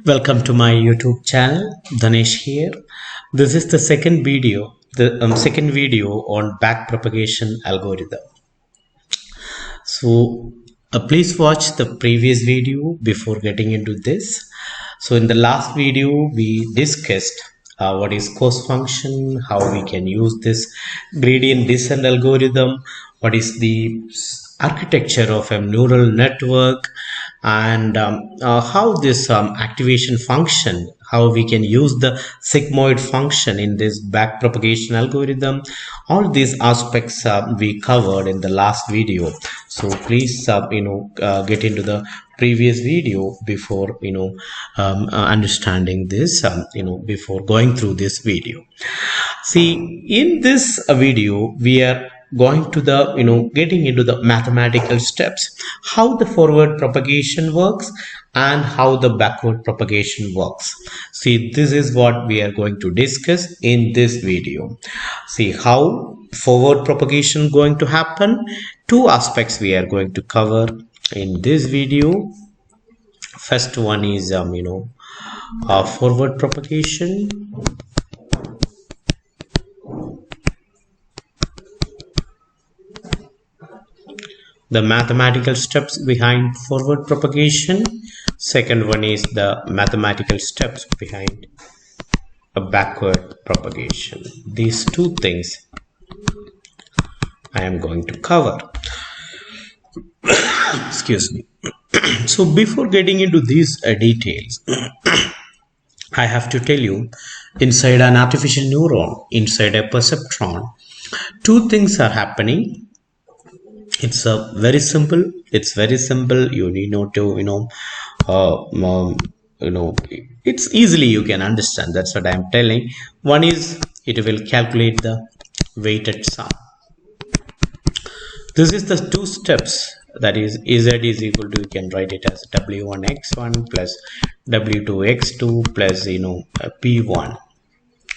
Welcome to my YouTube channel. Dhanesh here. This is the second video, on backpropagation algorithm. So please watch the previous video before getting into this. So in the last video we discussed what is cost function, how we can use this gradient descent algorithm, what is the architecture of a neural network, and how this activation function, how we can use the sigmoid function in this backpropagation algorithm. All these aspects we covered in the last video. So please get into the previous video before understanding this, before going through this video. See, in this video we are going to the getting into the mathematical steps, how the forward propagation works and how the backward propagation works. See, this is what we are going to discuss in this video. See how forward propagation going to happen. Two aspects we are going to cover in this video. First one is forward propagation. The mathematical steps behind forward propagation. Second one is the mathematical steps behind a backward propagation. These two things I am going to cover. Excuse me. So before getting into these details, I have to tell you, inside an artificial neuron, inside a perceptron, two things are happening. It's very simple. You need not to it's easily you can understand. That's what I'm telling. One is it will calculate the weighted sum. This is the two steps. That is, z is equal to, you can write it as w1x1 plus w2x2 plus p1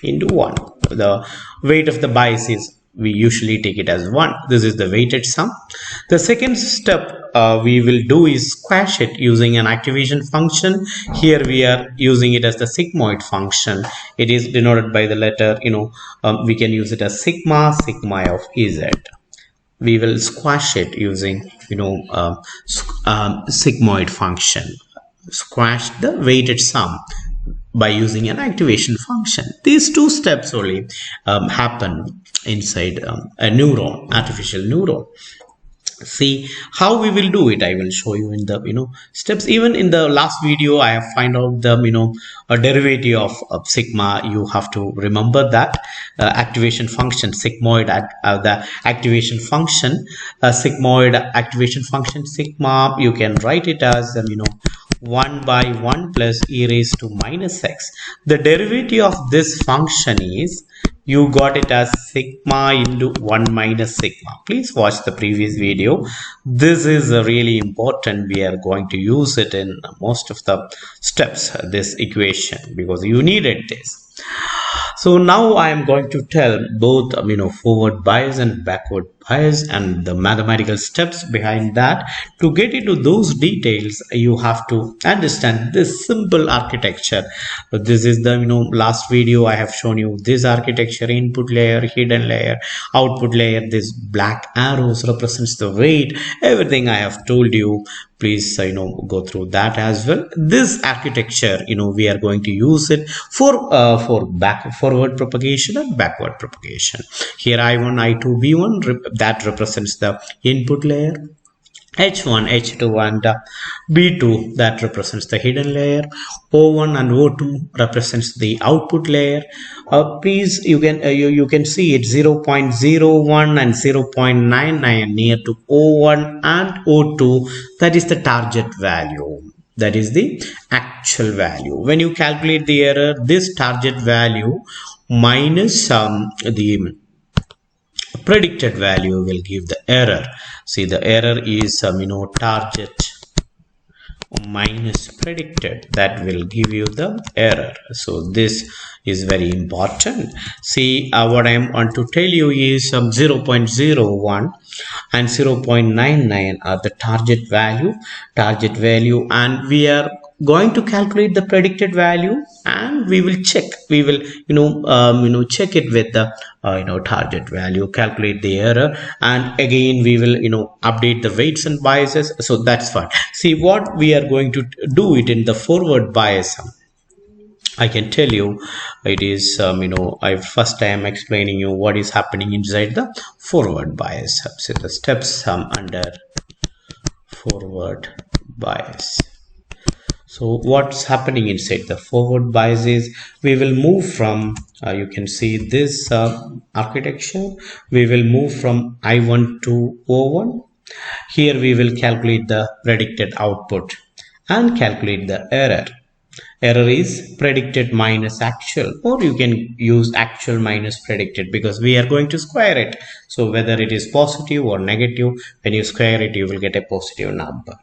into 1. The weight of the bias is, we usually take it as 1. This is the weighted sum. The second step we will do is squash it using an activation function. Here we are using it as the sigmoid function. It is denoted by the letter, we can use it as sigma of z. We will squash it using sigmoid function. Squash the weighted sum by using an activation function. These two steps only happen inside a neuron, artificial neuron. See how we will do it. I will show you in the steps. Even in the last video I have find out the a derivative of sigma. You have to remember that activation function sigmoid the activation function sigmoid activation function sigma, you can write it as 1 by 1 plus e raised to minus x. The derivative of this function is, you got it as sigma into 1 minus sigma. Please watch the previous video. This is really important. We are going to use it in most of the steps, this equation, because you needed this. So now I am going to tell both forward bias and backward bias and the mathematical steps behind that. To get into those details, you have to understand this simple architecture. This is the last video I have shown you this architecture: input layer, hidden layer, output layer. This black arrows represents the weight. Everything I have told you. Please go through that as well. This architecture we are going to use it for forward propagation and backward propagation. Here I1, I2, V1 that represents the input layer, H1, H2 and B2 that represents the hidden layer, O1 and O2 represents the output layer. Please you can see it 0.01 and 0.99 near to O1 and O2. That is the target value. That is the actual value. When you calculate the error, this target value minus the predicted value will give the error. See, the error is target minus predicted, that will give you the error. So this is very important. See, what I am want to tell you is 0.01 and 0.99 are the target value, and we are going to calculate the predicted value, and we will check, we will check it with the target value, calculate the error, and again we will update the weights and biases. So that's what, see what we are going to do it in the forward bias. I can tell you it is I first I am explaining you what is happening inside the forward bias. So the steps under forward bias. So what's happening inside the forward bias is we will move from you can see this architecture. We will move from I1 to O1. Here we will calculate the predicted output and calculate the error. Error is predicted minus actual, or you can use actual minus predicted, because we are going to square it. So whether it is positive or negative, when you square it you will get a positive number.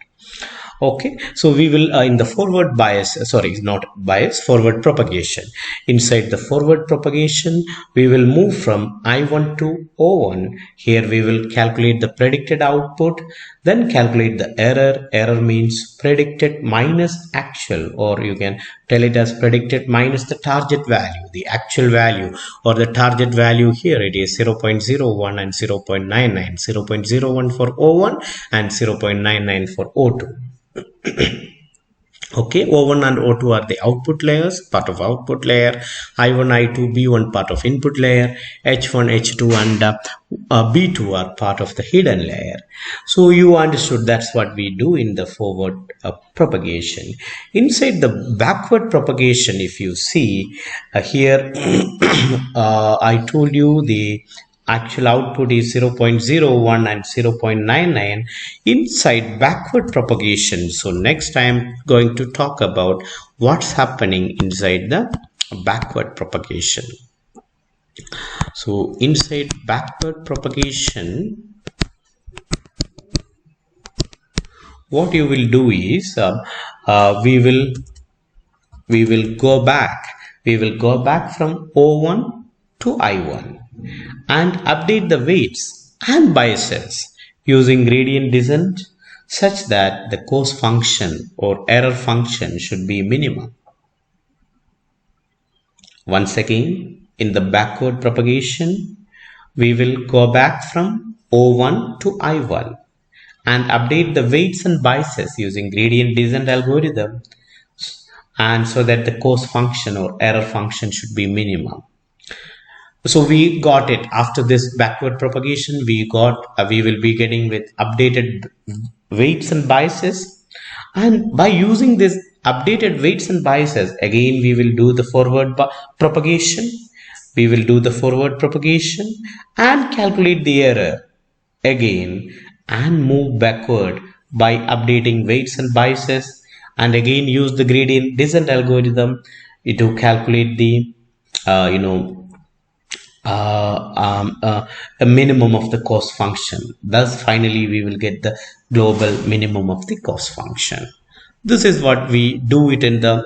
Okay, so we will in the forward bias, sorry, not bias, forward propagation. Inside the forward propagation, we will move from I1 to O1. Here we will calculate the predicted output, then calculate the error. Error means predicted minus actual, or you can tell it as predicted minus the target value, the actual value, or the target value. Here it is 0.01 and 0.99, 0.01 for O1 and 0.99 for O2. Okay, O1 and O2 are the output layers, part of output layer. I1, I2, B1 part of input layer. H1, H2 and B2 are part of the hidden layer. So you understood that's what we do in the forward propagation. Inside the backward propagation, if you see here I told you the actual output is 0.01 and 0.99 inside backward propagation. So next I am going to talk about what's happening inside the backward propagation. So inside backward propagation, what you will do is we will go back from O1 to I1 and update the weights and biases using gradient descent such that the cos function or error function should be minimum. Once again, in the backward propagation, we will go back from O1 to I1 and update the weights and biases using gradient descent algorithm, and so that the cos function or error function should be minimum. So we got it after this backward propagation. We will be getting with updated weights and biases, and by using this updated weights and biases, again we will do the forward propagation. We will do the forward propagation and calculate the error again and move backward by updating weights and biases, and again use the gradient descent algorithm to calculate the a minimum of the cos function. Thus finally we will get the global minimum of the cos function. This is what we do it in the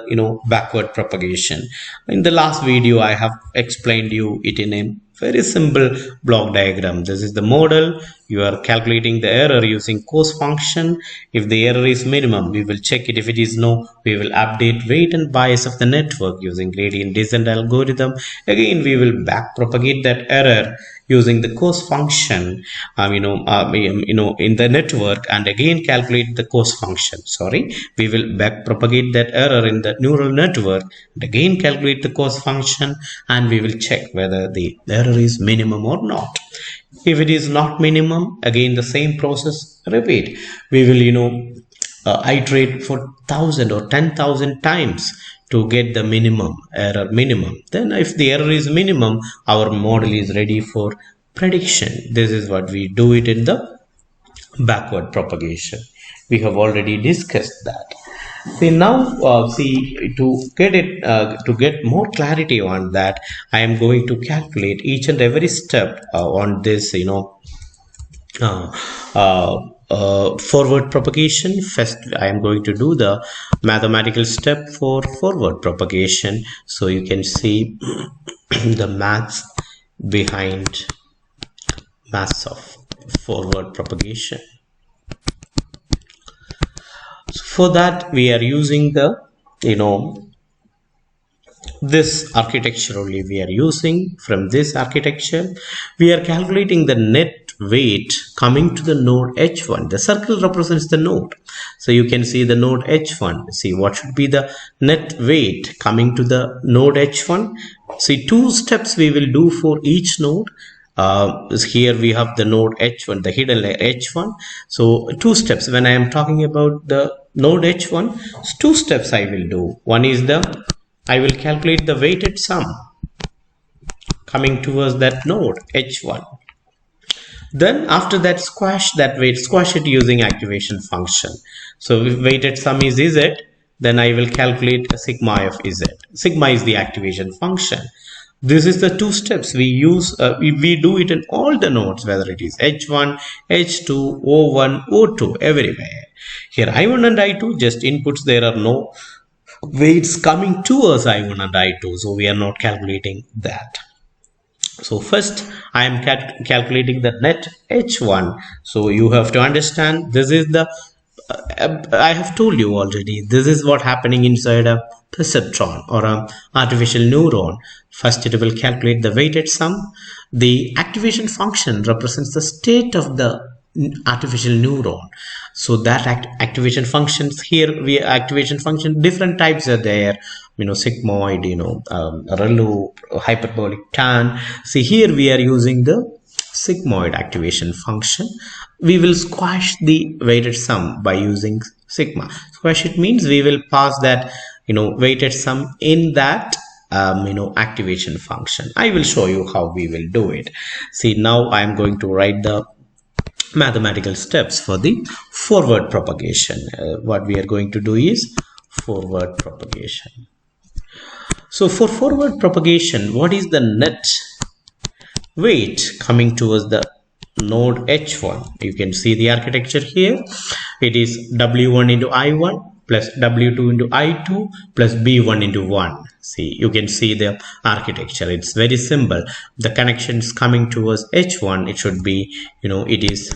backward propagation. In the last video I have explained you it in a very simple block diagram. This is the model. You are calculating the error using cos function. If the error is minimum, we will check it. If it is no, we will update weight and bias of the network using gradient descent algorithm. Again we will back propagate that error using the cos function in the network, and again calculate the cos function. We will back propagate that error in the neural network and again calculate the cos function, and we will check whether the error is minimum or not. If it is not minimum, again the same process repeat. We will iterate for 1,000 or 10,000 times to get the error minimum. Then if the error is minimum, our model is ready for prediction. This is what we do it in the backward propagation. We have already discussed that. See now, to get more clarity on that, I am going to calculate each and every step on this forward propagation. First I am going to do the mathematical step for forward propagation, so you can see the maths behind maths of forward propagation. So for that we are using the you know, this architecture only we are using. From this architecture, we are calculating the net weight coming to the node h1. The circle represents the node, so you can see the node h1. See what should be the net weight coming to the node h1. See, two steps we will do for each node. Here we have the node h1, the hidden layer h1. So two steps when I am talking about the node h1, two steps I will do. One is I will calculate the weighted sum coming towards that node h1. Then after that, squash that weight, squash it using activation function. So if weighted sum is z, then I will calculate a sigma of z. Sigma is the activation function. This is the two steps we use. We do it in all the nodes, whether it is h1, h2, o1, o2, everywhere. Here I1 and I2 just inputs. There are no weights coming towards I1 and I2, so we are not calculating that. So first I am calculating the net h1. So you have to understand, this is the I have told you already, this is what happening inside a perceptron or a artificial neuron. First it will calculate the weighted sum. The activation function represents the state of the artificial neuron. So that activation functions, here we activation function, different types are there, sigmoid, relu, hyperbolic, tan. See, here we are using the sigmoid activation function. We will squash the weighted sum by using sigma. Squash it means we will pass that weighted sum in that activation function. I will show you how we will do it. See, now I am going to write the mathematical steps for the forward propagation. What we are going to do is forward propagation. So for forward propagation, what is the net weight coming towards the node h1? You can see the architecture here. It is w1 into i1 plus w2 into i2 plus b1 into 1. See, you can see the architecture. It's very simple. The connections coming towards h1, it should be, it is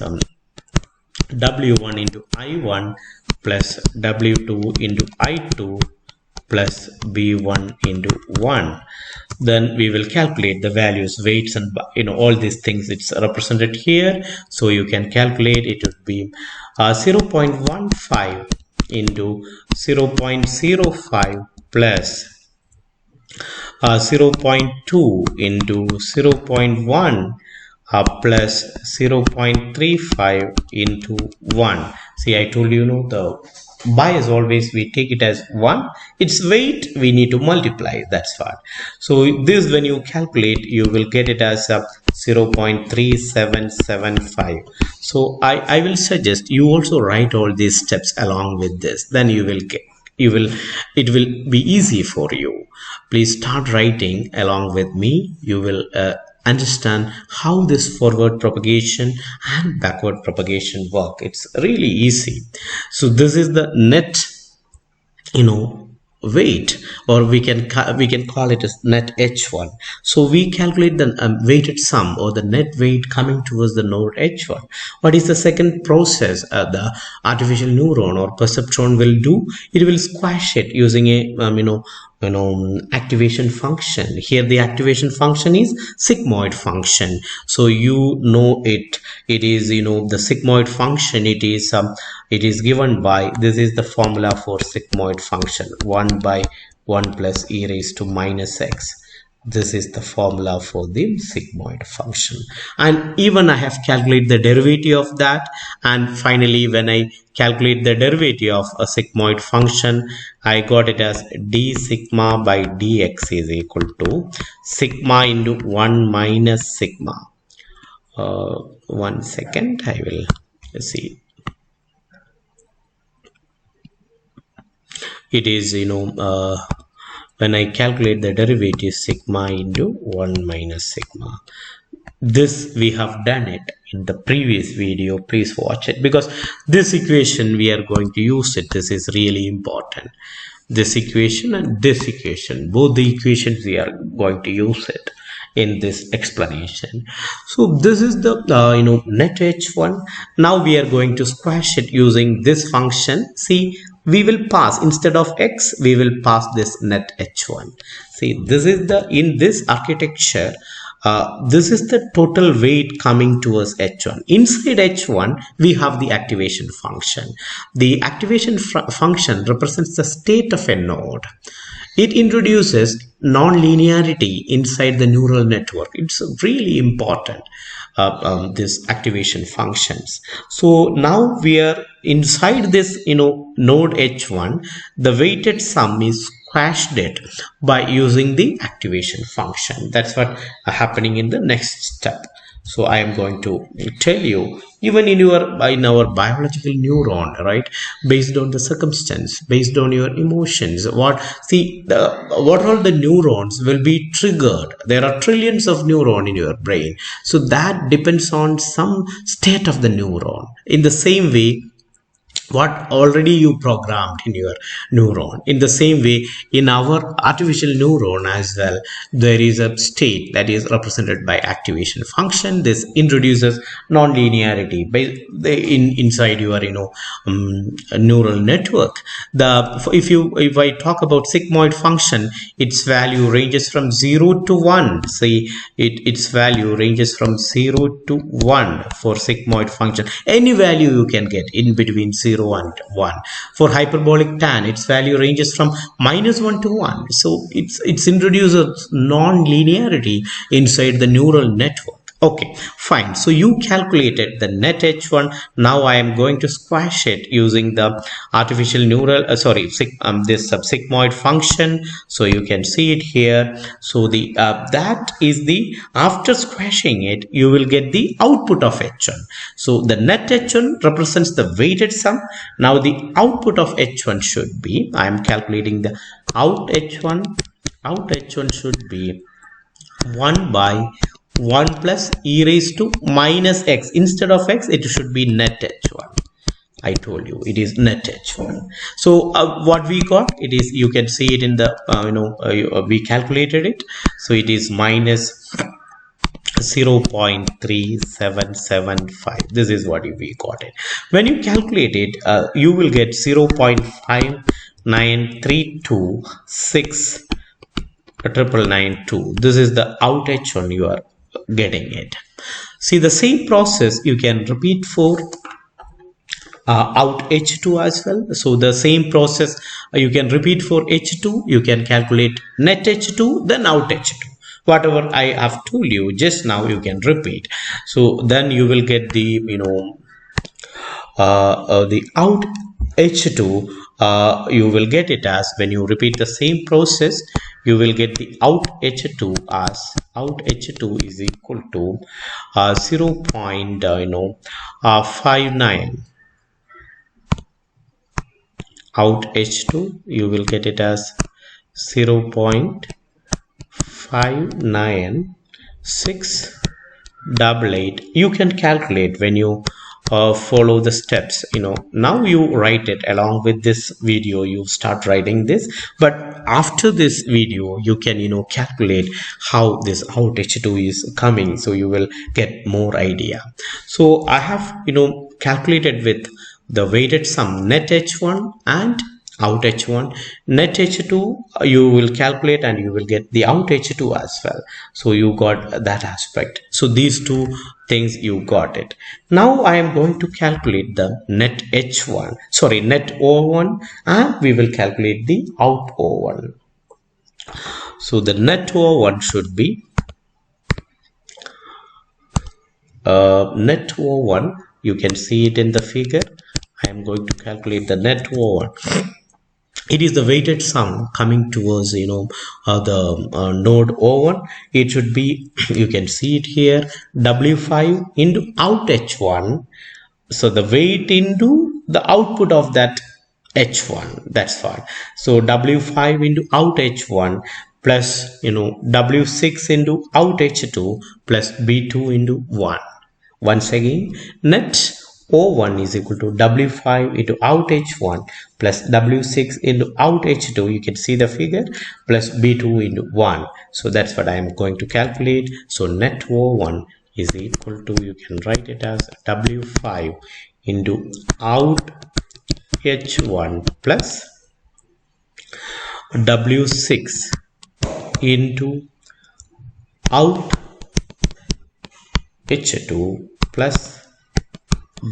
w1 into i1 plus w2 into i2 plus b1 into 1. Then we will calculate the values, weights, and all these things. It's represented here, so you can calculate. It would be 0.15 into 0.05 plus 0.2 into 0.1 plus 0.35 into 1. See, I told you, the bias always we take it as 1. Its weight we need to multiply, that's what. So this, when you calculate, you will get it as 0.3775. So I will suggest you also write all these steps along with this. Then it will be easy for you. Please start writing along with me. You will understand how this forward propagation and backward propagation work. It's really easy. So this is the net weight, or we can call it as net h1. So we calculate the weighted sum or the net weight coming towards the node h1. What is the second process the artificial neuron or perceptron will do? It will squash it using a activation function. Here the activation function is sigmoid function. So it is the sigmoid function. It is given by, this is the formula for sigmoid function, 1 by 1 plus e raised to minus x. This is the formula for the sigmoid function, and even I have calculated the derivative of that. And finally, when I calculate the derivative of a sigmoid function, I got it as d sigma by dx is equal to sigma into 1 minus sigma. 1 second, I will see. It is when I calculate the derivative, sigma into 1 minus sigma. This we have done it in the previous video. Please watch it, because this equation we are going to use it. This is really important. This equation and this equation, both the equations we are going to use it in this explanation. So this is the net h1. Now we are going to squash it using this function. See, we will pass, instead of x, we will pass this net h1. See, this is the, in this architecture, this is the total weight coming towards h1. Inside h1, we have the activation function. The activation function represents the state of a node. It introduces non-linearity inside the neural network. It's really important, this activation functions. So now we are inside this, node h1. The weighted sum is squashed it by using the activation function. That's what happening in the next step. So I am going to tell you, even in our biological neuron, right, based on the circumstance, based on your emotions, what all the neurons will be triggered. There are trillions of neurons in your brain, so that depends on some state of the neuron. In the same way, what already you programmed in your neuron, in the same way, in our artificial neuron as well, there is a state that is represented by activation function. This introduces non-linearity inside your neural network. If I talk about sigmoid function, its value ranges from 0 to 1. See, its value ranges from 0 to 1 for sigmoid function. Any value you can get in between 0 and 1. For hyperbolic tan, its value ranges from -1 to 1. So it's introduces non-linearity inside the neural network. Okay, fine. So you calculated the net h1. Now I am going to squash it using the artificial neural, this sigmoid function. So you can see it here. So the that is the, after squashing it, you will get the output of h1. So the net h1 represents the weighted sum. Now the output of h1 should be, I am calculating the out h1. Out h1 should be 1 by 1 plus e raised to minus x. Instead of x, it should be net h1. I told you it is net h1. So what we got, it is, you can see it in the we calculated it. So it is minus 0.3775. This is what we got it. When you calculate it, you will get 0.59326 992. This is the out h1 you are getting it. See, the same process you can repeat for out h2 as well. So the same process you can repeat for h2. You can calculate net h2, then out h2. Whatever I have told you just now, you can repeat. So then you will get the the out h2. You will get it as, when you repeat the same process, you will get the out h2 as, out h2 is equal to 0.59. Out h2, you will get it as 0.59688. You can calculate when you follow the steps. Now you write it along with this video. You start writing this, but after this video you can calculate how this out h2 is coming, so you will get more idea. So I have calculated with the weighted sum net h1 and out h1. Net h2 you will calculate and you will get the out h2 as well. So you got that aspect. So these two things you got it. Now I am going to calculate the net h1, net o1, and we will calculate the out o1. So the net o1 should be net o1. You can see it in the figure. I am going to calculate the net o1. It is the weighted sum coming towards the node O1. It should be, you can see it here, W5 into out H1. So the weight into the output of that H1. That's what. So W5 into out H1 plus W6 into out H2 plus B2 into 1. Once again, net O1 is equal to W5 into out H1 plus W6 into out H2. You can see the figure, plus B2 into 1. So that's what I am going to calculate. So net O1 is equal to, you can write it as W5 into out H1 plus W6 into out H2 plus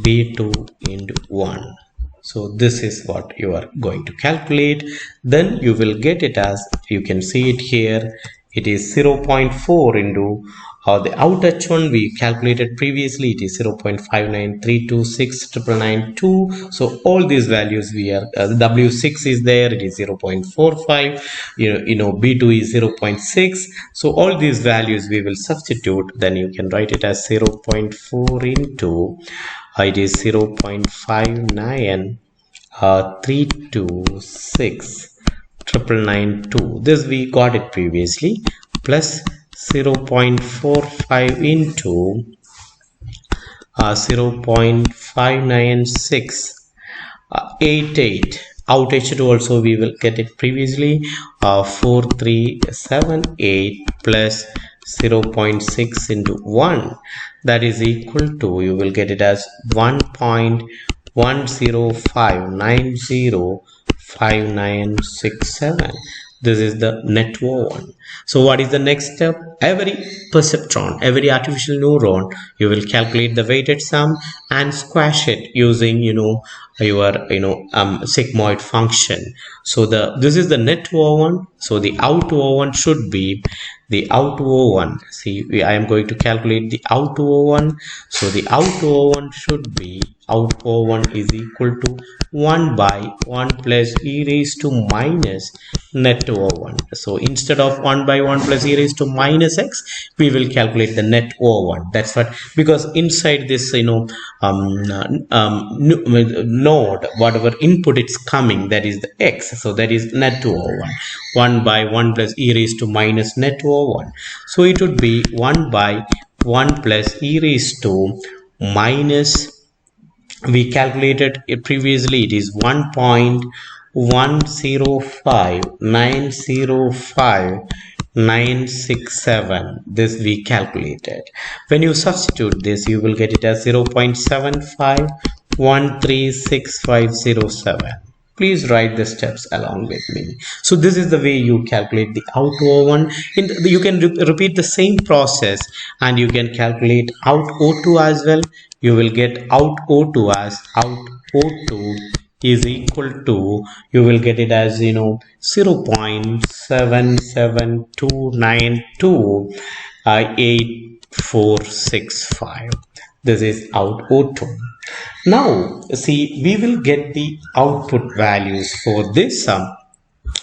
B2 into 1. So this is what you are going to calculate. Then you will get it as, you can see it here, it is 0.4 into the out H1 we calculated previously, it is 0.593269992. So all these values we are, W6 is there, it is 0.45, B2 is 0.6. So all these values we will substitute, then you can write it as 0.4 into it is 0.59 326 992. This we got it previously, plus 0.45 into 0.596 88. Out H2 also we will get it previously, 4378 plus 0.6 into 1, that is equal to, you will get it as 1.105905967. This is the net one. So what is the next step? Every perceptron, every artificial neuron, you will calculate the weighted sum and squash it using your sigmoid function. So this is the net O1. So the out O1 should be the out O1. See, I am going to calculate the out O1. So the out O1 should be, out O1 is equal to 1 by 1 plus e raised to minus net O1. So instead of 1 by 1 plus e raised to minus x, we will calculate the net O1. That's what, because inside this node, whatever input it's coming, that is the x. So that is net O1. 1 by 1 plus e raised to minus net O1. So it would be 1 by 1 plus e raised to minus, we calculated it previously, it is 1.105905967. This we calculated. When you substitute this, you will get it as 0.75136507. Please write the steps along with me. So this is the way you calculate the out O1. You can repeat the same process and you can calculate out O2 as well. You will get out O2 as, out O2 is equal to, you will get it as 0.772928465. This is out O2. Now see, we will get the output values for this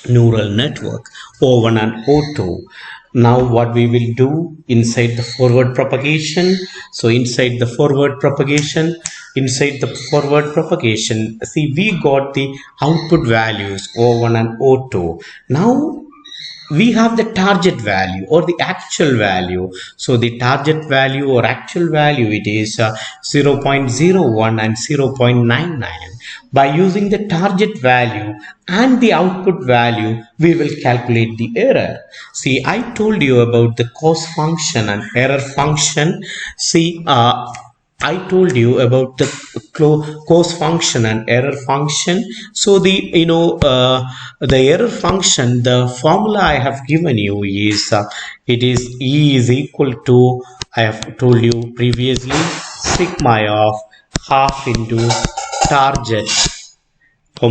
neural network O1 and O2. Now what we will do inside the forward propagation, so inside the forward propagation, see, we got the output values O1 and O2. Now we have the target value or the actual value. So the target value or actual value, it is 0.01 and 0.99. By using the target value and the output value, we will calculate the error. See, I told you about the cos function and error function. See, I told you about the cos function and error function. So the error function, the formula I have given you is it is E is equal to, I have told you previously, sigma of half into target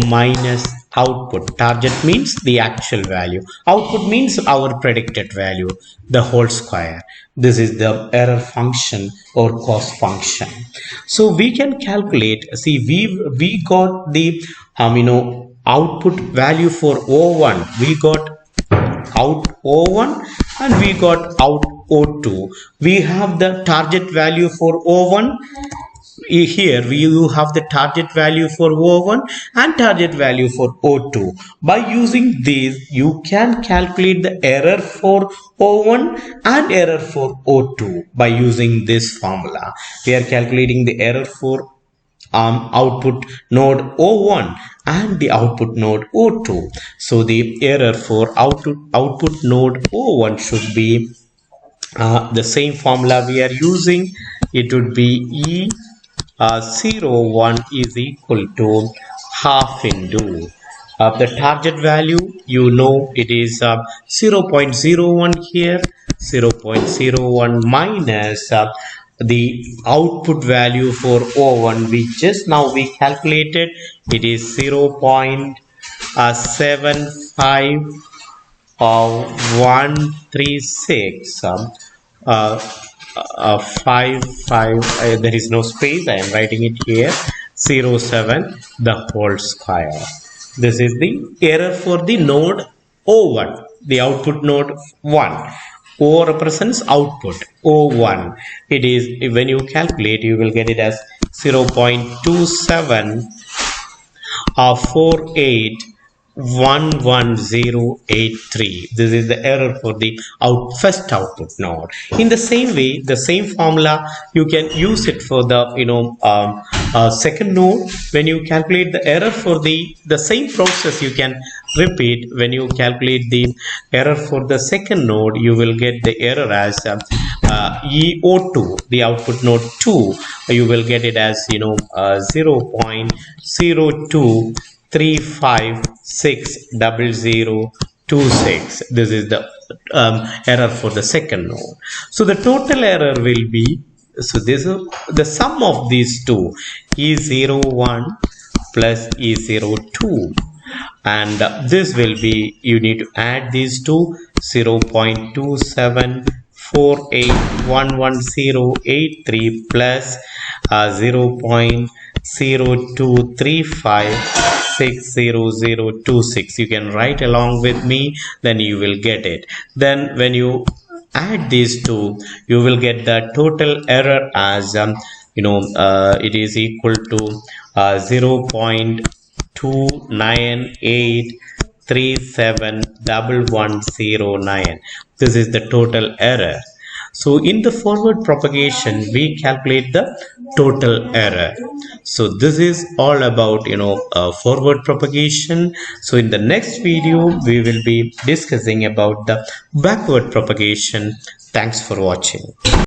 minus output. Target means the actual value, output means our predicted value, the whole square. This is the error function or cos function. So we can calculate, see, we got the output value for O1, we got out O1 and we got out O2. We have the target value for O1. Here you have the target value for O1 and target value for O2. By using these, you can calculate the error for O1 and error for O2 by using this formula. We are calculating the error for output node O1 and the output node O2. So the error for output node O1 should be the same formula we are using. It would be E 0, 1 is equal to half into the target value. You know it is 0.01 here, 0.01 minus the output value for O1 we just now we calculated. It is 0.75 of 136 uh, 5 there is no space, I am writing it here, 07 the whole square. This is the error for the node O1, the output node 1. O represents output O1. It is, when you calculate, you will get it as 0.27 48 11083. This is the error for the first output node. In the same way, the same formula you can use it for the second node. When you calculate the error for the same process, you can repeat. When you calculate the error for the second node, you will get the error as EO2, the output node 2. You will get it as 0.023560026. This is the error for the second node. So the total error will be, so this is the sum of these two, E01 plus E02, and this will be, you need to add these two, 0.2748111083 plus 0.0235600026. You can write along with me, then you will get it. Then when you add these two, you will get the total error as it is equal to 0.298371109. This is the total error. So in the forward propagation, we calculate the total error. So this is all about forward propagation. So in the next video, we will be discussing about the backward propagation. Thanks for watching.